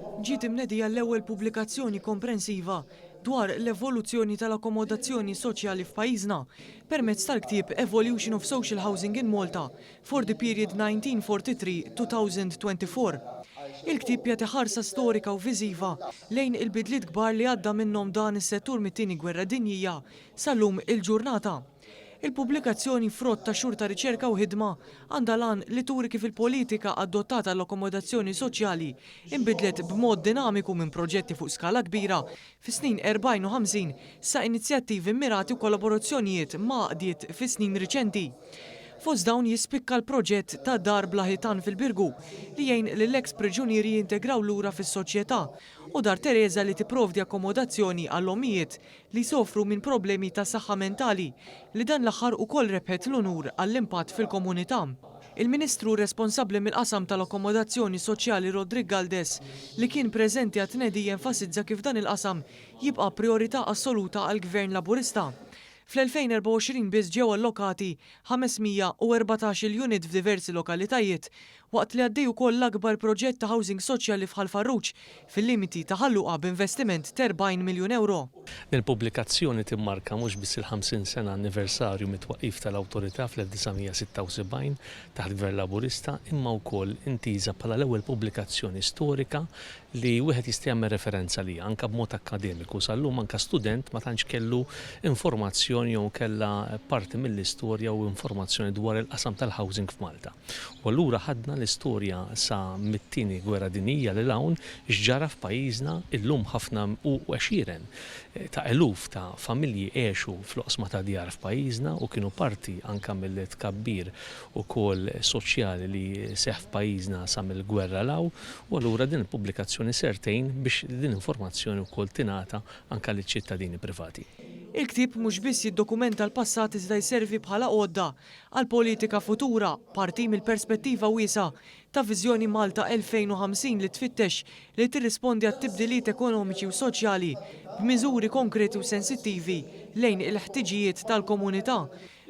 Ġiet imnedija l-ewwel pubblikazzjoni komprensiva dwar l-evoluzzjoni tal-akkomodazzjoni soċjali f'pajjiżna permezz tal-ktieb Evolution of Social Housing in Malta for the period 1943-2024. Il-ktieb jagħti ħarsa storika u viżiva lejn il-bidliet kbar li għadda minnhom dan is-settur mit-tieni gwerra dinjija sal-lum il-ġurnata. Il-pubblikazzjoni frott ta' xhur ta' riċerka u ħidma għandha lan li turi kif il-politika adottata l-akkomodazzjoni soċjali inbidlet b'mod dinamiku minn proġetti fuq skala kbira fis-snin 40 u 50 sa' inizjattivi mirati u kollaborazzjonijiet maqdiet fis-snin riċenti. Fost dawn jispikka l-proġett ta' dar Blaħitan fil-Birgu li jgħin lill-eks priġunieri jintegraw lura fis-soċjetà u dar Tereza li tipprovdi akkomodazzjoni għall-omijiet li sofru minn problemi ta' saħħa mentali li dan l-aħħar ukoll rebħet l-unur għall-impatt fil-komunità. Il-Ministru responsabbli mill-qasam tal-akkomodazzjoni soċjali Rodrigue Galdes li kien preżenti għat-tnedi jenfasizza kif dan il-qasam jibqa' priorità assoluta għall-Gvern Laburista. Fl-2024 biss ġew allokati 514 unit f'diversi lokalitajiet, waqt li għaddej ukoll l-akbar proġett ta' housing soċjali f'Ħal Farruġ fil-limiti ta' ħalluqa b'investiment ta' 40 miljun euro. Il-pubblikazzjoni timmarka mhux biss il-50 sena anniversarju mit-twaqqif tal-Awtorità fl-1976 taħt Gvern Laburista, imma wkoll intiża bħala l-ewwel pubblikazzjoni storika li wieħed jista' jagħmel referenza liha anke b'mod akademiku sal-lum anke student ma tantx kellu informazzjoni jew kellha parti mill-istorja u informazzjoni dwar il-qasam tal-housing f'Malta. U allura ħadna l-istorja sa mit-tieni gwerra dinjija li hawn x'ġara f'pajjiżna illum ħafna u għexieren ta' eluf ta' familji għexu fl-oqsma ta' djar f'pajjiżna u kienu parti anke mill-tkabbir ukoll soċjali li seħħ f'pajjiżna sa mill-gwerra law u allura din il-pubblikazzjoni sertejn biex din informazzjoni wkoll tingħata anke liċ-ċittadini privati. Il-ktieb mhux biss jiddokumenta l-passat iżda jservi bħala għodda għal politika futura parti mill-perspettiva wiesa ta' viżjoni Malta 2050 li tfittex li tirrispondi għat-tibdiliet ekonomiċi u soċjali b'miżuri konkreti u sensittivi lejn il-ħtiġijiet tal-komunità.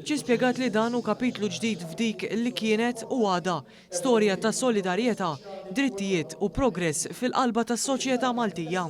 Ġie spjegat li dan hu kapitlu ġdid f'dik li kienet u għada storja ta' solidarjetà, drittijiet u progress fil-qalba tas-soċjetà Maltija.